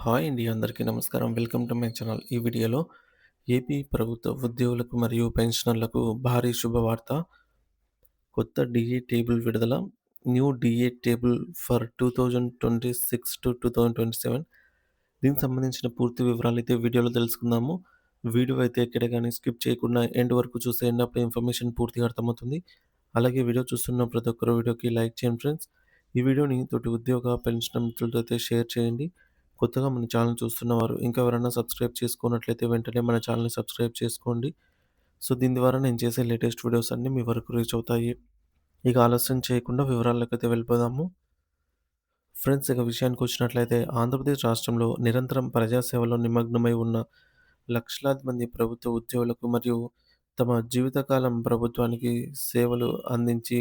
Hi అండి. అందరికీ నమస్కారం. Welcome to my channel. ఈ వీడియోలో ఏపీ ప్రభుత్వ ఉద్యోగులకు మరియు పెన్షనర్లకు భారీ శుభవార్త. కొత్త డీఏ టేబుల్ విడుదల. New DA table for 2026-2027. దీనికి సంబంధించిన పూర్తి వివరాలైతే వీడియోలో తెలుసుకుందాము. వీడియో అయితే ఎక్కడ గాని స్కిప్ చేయకుండా ఎండ్ వరకు చూసేయండి. అప్పుడు ఇన్ఫర్మేషన్ పూర్తిగా అర్థమవుతుంది. అలాగే వీడియో చూస్తున్న ప్రతి ఒక్కరు వీడియోకి లైక్ చేయండి ఫ్రెండ్స్. ఈ వీడియోని తోటి ఉద్యోగ, పెన్షనర్ మిత్రులతో అయితే షేర్ చేయండి. కొత్తగా మన ఛానల్ చూస్తున్నవారు ఇంకా ఎవరైనా సబ్స్క్రైబ్ చేసుకోనట్లయితే వెంటనే మన ఛానల్‌ని సబ్స్క్రైబ్ చేసుకోండి. సో, దీని ద్వారా నేను చేసే లేటెస్ట్ వీడియోస్ అన్నీ మీ వరకు రీచ్ అవుతాయి. ఇక ఆలస్యం చేయకుండా వివరాల్లోకైతే వెళ్ళిపోదాము. ఫ్రెండ్స్, ఇక విషయానికొచ్చినట్లయితే ఆంధ్రప్రదేశ్ రాష్ట్రంలో నిరంతరం ప్రజాసేవలో నిమగ్నమై ఉన్న లక్షలాది మంది ప్రభుత్వ ఉద్యోగులకు మరియు తమ జీవితకాలం ప్రభుత్వానికి సేవలు అందించి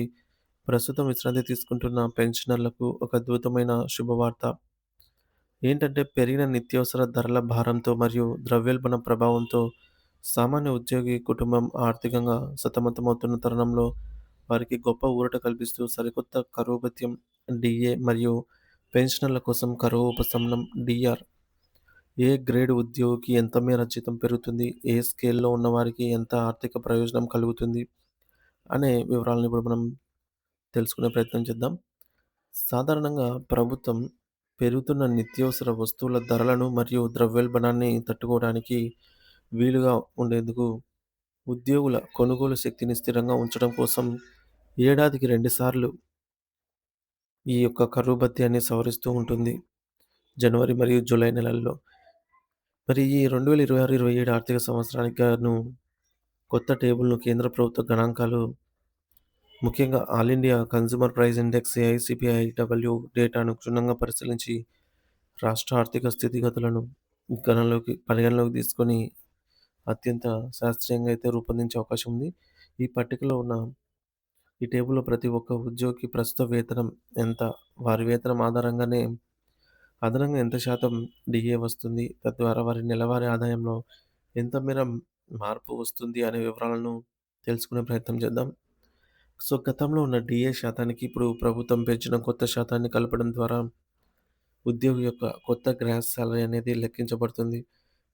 ప్రస్తుతం విశ్రాంతి తీసుకుంటున్న పెన్షనర్లకు ఒక అద్భుతమైన శుభవార్త. ఏంటంటే పెరిగిన నిత్యావసర ధరల భారంతో మరియు ద్రవ్యోల్బణ ప్రభావంతో సామాన్య ఉద్యోగి కుటుంబం ఆర్థికంగా సతమతమవుతున్న తరుణంలో వారికి గొప్ప ఊరట కల్పిస్తూ సరికొత్త కరువు భత్యం డిఏ మరియు పెన్షనర్ల కోసం కరువు ఉపశమనం డిఆర్. ఏ గ్రేడ్ ఉద్యోగికి ఎంత మేర జీతం పెరుగుతుంది, ఏ స్కేల్‌లో ఉన్నవారికి ఎంత ఆర్థిక ప్రయోజనం కలుగుతుంది అనే వివరాలను ఇప్పుడు మనం తెలుసుకునే ప్రయత్నం చేద్దాం. సాధారణంగా ప్రభుత్వం పెరుగుతున్న నిత్యావసర వస్తువుల ధరలను మరియు ద్రవ్యోల్బణాన్ని తట్టుకోవడానికి వీలుగా ఉండేందుకు ఉద్యోగుల కొనుగోలు శక్తిని స్థిరంగా ఉంచడం కోసం ఏడాదికి 2 సార్లు ఈ యొక్క కరువు భత్యాన్ని సవరిస్తూ ఉంటుంది. జనవరి మరియు జూలై నెలల్లో. మరి ఈ 2026-27 ఆర్థిక సంవత్సరానికి గాను కొత్త టేబుల్‌ను కేంద్ర ప్రభుత్వ గణాంకాలు, ముఖ్యంగా all India consumer price index AICPIW డేటాను క్షుణ్ణంగా పరిశీలించి రాష్ట్ర ఆర్థిక స్థితిగతులను పరిగణలోకి తీసుకొని అత్యంత శాస్త్రీయంగా అయితే రూపొందించే అవకాశం ఉంది. ఈ పట్టికలో ఉన్న ఈ టేబుల్‌లో ప్రతి ఒక్క ఉద్యోగికి ప్రస్తుత వేతనం ఎంత, వారి వేతనం ఆధారంగానే అదనంగా ఎంత శాతం డీఏ వస్తుంది, తద్వారా వారి నెలవారీ ఆదాయంలో ఎంత మేర మార్పు వస్తుంది అనే వివరాలను తెలుసుకునే ప్రయత్నం చేద్దాం. సో, గతంలో ఉన్న డీఏ శాతానికి ఇప్పుడు ప్రభుత్వం పెంచిన కొత్త శాతాన్ని కలపడం ద్వారా ఉద్యోగి యొక్క కొత్త గ్రాస్ సాలరీ అనేది లెక్కించబడుతుంది.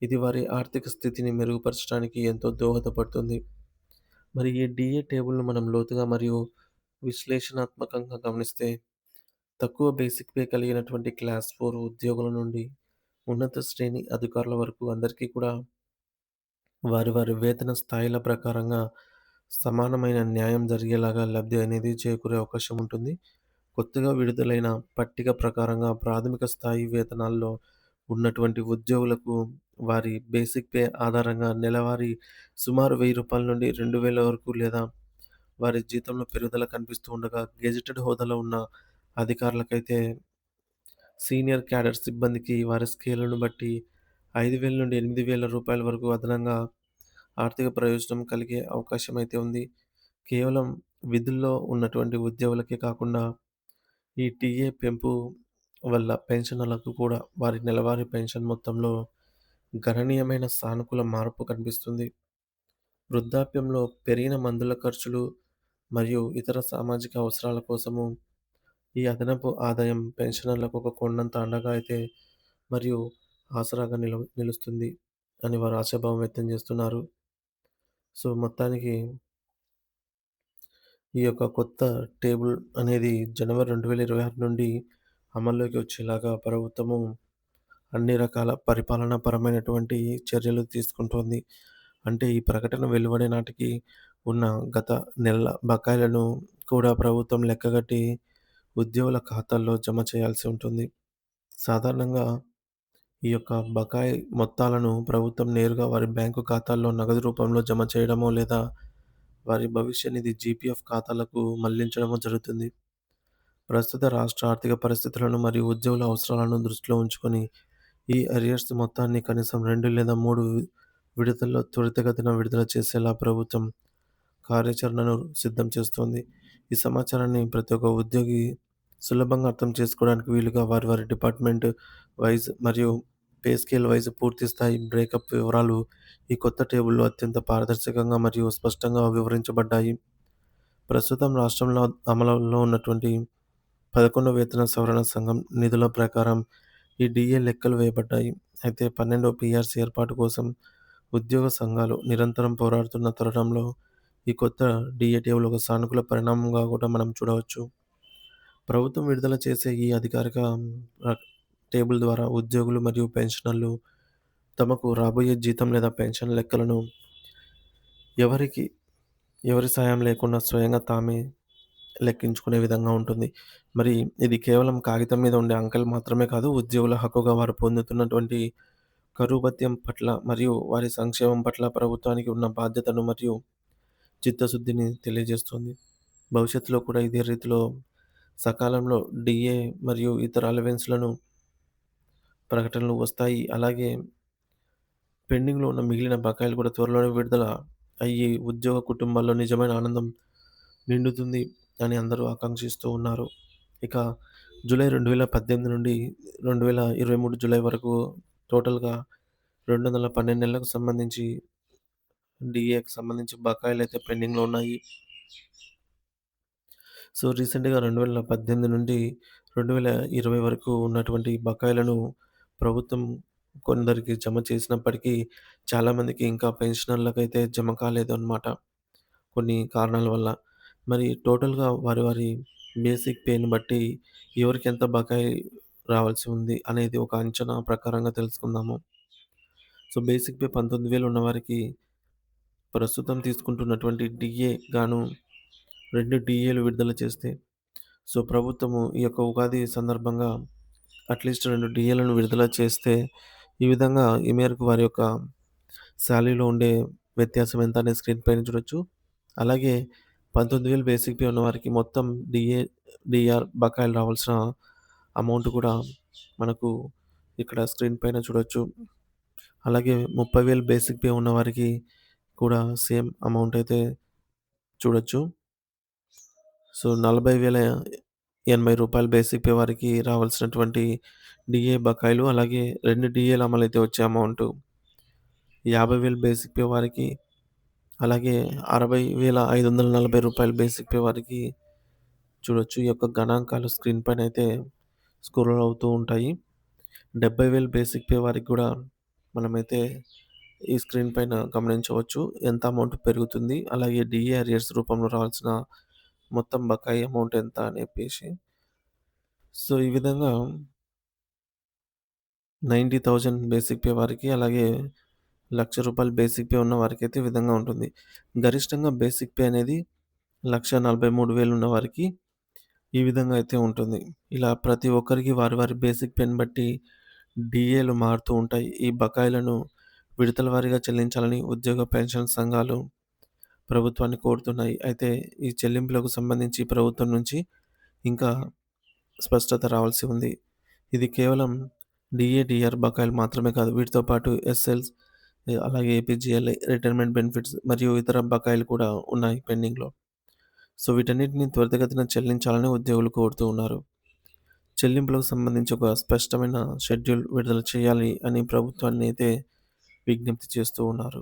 ఇది వారి ఆర్థిక స్థితిని మెరుగుపరచడానికి ఎంతో దోహదపడుతుంది. మరి ఈ డీఏ టేబుల్‌ను మనం లోతుగా మరియు విశ్లేషణాత్మకంగా గమనిస్తే, తక్కువ బేసిక్ పే కలిగినటువంటి క్లాస్ 4 ఉద్యోగుల నుండి ఉన్నత శ్రేణి అధికారుల వరకు అందరికీ కూడా వారి వేతన స్థాయిల ప్రకారంగా సమానమైన న్యాయం జరిగేలాగా లబ్ధి అనేది చేకూరే అవకాశం ఉంటుంది. కొత్తగా విడుదలైన పట్టిక ప్రకారంగా ప్రాథమిక స్థాయి వేతనాల్లో ఉన్నటువంటి ఉద్యోగులకు వారి బేసిక్ పే ఆధారంగా నెలవారీ సుమారు రూ. 1000 నుండి 2000 వరకు లేదా వారి జీతంలో పెరుగుదల కనిపిస్తూ ఉండగా, గెజిటెడ్ హోదాలో ఉన్న అధికారులకైతే సీనియర్ క్యాడర్ సిబ్బందికి వారి స్కేలును బట్టి 5,000 నుండి 8,000 రూపాయల వరకు అదనంగా ఆర్థిక ప్రయోజనం కలిగే అవకాశం అయితే ఉంది. కేవలం విధుల్లో ఉన్నటువంటి ఉద్యోగులకే కాకుండా ఈ టీఏ పెంపు వల్ల పెన్షనర్లకు కూడా వారి నెలవారీ పెన్షన్ మొత్తంలో గణనీయమైన సానుకూల మార్పు కనిపిస్తుంది. వృద్ధాప్యంలో పెరిగిన మందుల ఖర్చులు మరియు ఇతర సామాజిక అవసరాల కోసము ఈ అదనపు ఆదాయం పెన్షనర్లకు ఒక కొండంత అండగా అయితే మరియు ఆసరాగా నిలుస్తుంది అని వారు ఆశాభావం వ్యక్తం చేస్తున్నారు. సో, మొత్తానికి ఈ యొక్క కొత్త టేబుల్ అనేది జనవరి 2026 నుండి అమల్లోకి వచ్చేలాగా ప్రభుత్వము అన్ని రకాల పరిపాలనా పరమైనటువంటి చర్యలు తీసుకుంటోంది. అంటే ఈ ప్రకటన వెలువడే నాటికి ఉన్న గత నెలల బకాయిలను కూడా ప్రభుత్వం లెక్కగట్టి ఉద్యోగుల ఖాతాల్లో జమ చేయాల్సి ఉంటుంది. సాధారణంగా ఈ యొక్క బకాయి మొత్తాలను ప్రభుత్వం నేరుగా వారి బ్యాంకు ఖాతాల్లో నగదు రూపంలో జమ చేయడమో లేదా వారి భవిష్య నిధి జీపీఎఫ్ ఖాతాలకు మళ్లించడమో జరుగుతుంది. ప్రస్తుత రాష్ట్ర ఆర్థిక పరిస్థితులను మరియు ఉద్యోగుల అవసరాలను దృష్టిలో ఉంచుకొని ఈ అరియర్స్ మొత్తాన్ని కనీసం 2 లేదా 3 విడతల్లో త్వరితగతిన విడుదల చేసేలా ప్రభుత్వం కార్యాచరణను సిద్ధం చేస్తోంది. ఈ సమాచారాన్ని ప్రతి ఒక్క ఉద్యోగి సులభంగా అర్థం చేసుకోవడానికి వీలుగా వారి డిపార్ట్‌మెంట్ వైస్ మరియు పే స్కేల్ వైస్ పూర్తి స్థాయి బ్రేకప్ వివరాలు ఈ కొత్త టేబుల్‌లో అత్యంత పారదర్శకంగా మరియు స్పష్టంగా వివరించబడ్డాయి. ప్రస్తుతం రాష్ట్రంలో అమలులో ఉన్నటువంటి 11వ వేతన సవరణ సంఘం నిధుల ప్రకారం ఈ డీఏ లెక్కలు వేయబడ్డాయి. అయితే 12వ పీఆర్సీ ఏర్పాటు కోసం ఉద్యోగ సంఘాలు నిరంతరం పోరాడుతున్న తరుణంలో ఈ కొత్త డీఏ టేబుల్ ఒక సానుకూల పరిణామంగా కూడా మనం చూడవచ్చు. ప్రభుత్వం విడుదల చేసే ఈ అధికారిక ఆహ్, టేబుల్ ద్వారా ఉద్యోగులు మరియు పెన్షనర్లు తమకు రాబోయే జీతం లేదా పెన్షన్ లెక్కలను ఎవరికి ఎవరి సాయం లేకుండా స్వయంగా తామే లెక్కించుకునే విధంగా ఉంటుంది. మరి ఇది కేవలం కాగితం మీద ఉండే అంకెలు మాత్రమే కాదు, ఉద్యోగుల హక్కుగా వారు పొందుతున్నటువంటి కరువు భత్యం పట్ల మరియు వారి సంక్షేమం పట్ల ప్రభుత్వానికి ఉన్న బాధ్యతను మరియు చిత్తశుద్ధిని తెలియజేస్తుంది. భవిష్యత్తులో కూడా ఇదే రీతిలో సకాలంలో డీఏ మరియు ఇతర అలవెన్స్‌లను ప్రకటనలు వస్తాయి. అలాగే పెండింగ్‌లో ఉన్న మిగిలిన బకాయిలు కూడా త్వరలోనే విడుదల అయ్యి ఉద్యోగ కుటుంబాల్లో నిజమైన ఆనందం నిండుతుంది అని అందరూ ఆకాంక్షిస్తూ ఉన్నారు. ఇక జూలై 2018 నుండి 2023 జూలై వరకు టోటల్‌గా 212 నెలలకు సంబంధించి డీఏకి సంబంధించి బకాయిలైతే పెండింగ్‌లో ఉన్నాయి. సో, రీసెంట్‌గా 2018 నుండి 2020 వరకు ఉన్నటువంటి బకాయిలను ప్రభుత్వం కొందరికి జమ చేసినప్పటికీ, చాలామందికి ఇంకా పెన్షనర్లకైతే జమ కాలేదన్నమాట. కొన్ని కారణాల వల్ల. మరి టోటల్‌గా వారి బేసిక్ పేని బట్టి ఎవరికెంత బకాయి రావాల్సి ఉంది అనేది ఒక అంచనా ప్రకారంగా తెలుసుకుందాము. సో, బేసిక్ పే 19,000 ఉన్నవారికి ప్రస్తుతం తీసుకుంటున్నటువంటి డీఏ గాను 2 డీఏలు విడుదల చేస్తే, సో, ప్రభుత్వము ఈ యొక్క ఉగాది సందర్భంగా అట్‌లీస్ట్ 2 డీఏలను విడుదల చేస్తే, ఈ విధంగా ఈ మేరకు వారి యొక్క సాలరీలో ఉండే వ్యత్యాసం ఎంత అనేది స్క్రీన్ పైన చూడొచ్చు. అలాగే 19,000 బేసిక్ పే ఉన్నవారికి మొత్తం డీఏ, డీఆర్ బకాయిలు రావాల్సిన అమౌంట్ కూడా మనకు ఇక్కడ స్క్రీన్ పైన చూడొచ్చు. అలాగే 30,000 బేసిక్ పే ఉన్నవారికి కూడా సేమ్ అమౌంట్ అయితే చూడొచ్చు. సో, రూ. 40,080 బేసిక్ పే వారికి రావాల్సినటువంటి డీఏ బకాయిలు, అలాగే 2 డీఏల అమలైతే వచ్చే అమౌంటు 50,000 బేసిక్ పే వారికి, అలాగే రూ. 60,540 బేసిక్ పే వారికి చూడొచ్చు. ఈ యొక్క గణాంకాలు స్క్రీన్ పైన అయితే స్క్రోల్ అవుతూ ఉంటాయి. 70,000 బేసిక్ పే వారికి కూడా మనమైతే ఈ స్క్రీన్ పైన గమనించవచ్చు. ఎంత అమౌంట్ పెరుగుతుంది, అలాగే డీఏ అరియర్స్ రూపంలో రావాల్సిన మొత్తం బకాయి అమౌంట్ ఎంత అని చెప్పేసి. సో, ఈ విధంగా 90,000 బేసిక్ పే వారికి, అలాగే రూ. 1,00,000 బేసిక్ పే ఉన్న వారికైతే ఈ విధంగా ఉంటుంది. గరిష్టంగా బేసిక్ పే అనేది 1,43,000 ఉన్న వారికి ఈ విధంగా అయితే ఉంటుంది. ఇలా ప్రతి ఒక్కరికి వారి బేసిక్ పేని బట్టి డీఏలు మారుతూ ఉంటాయి. ఈ బకాయిలను విడతల వారీగా చెల్లించాలని ఉద్యోగ పెన్షన్ సంఘాలు ప్రభుత్వాన్ని కోరుతున్నాయి. అయితే ఈ చెల్లింపులకు సంబంధించి ప్రభుత్వం నుంచి ఇంకా స్పష్టత రావాల్సి ఉంది. ఇది కేవలం డీఏ, డీఆర్ బకాయిలు మాత్రమే కాదు. వీటితో పాటు ఎస్ఎల్స్, అలాగే ఏపీజీఎల్ఐ, రిటైర్మెంట్ బెనిఫిట్స్ మరియు ఇతర బకాయిలు కూడా ఉన్నాయి పెండింగ్‌లో. సో, వీటన్నిటిని త్వరితగతిన చెల్లించాలని ఉద్యోగులు కోరుతూ ఉన్నారు. చెల్లింపులకు సంబంధించి ఒక స్పష్టమైన షెడ్యూల్ విడుదల చేయాలి అని ప్రభుత్వాన్నయితే విజ్ఞప్తి చేస్తూ ఉన్నారు.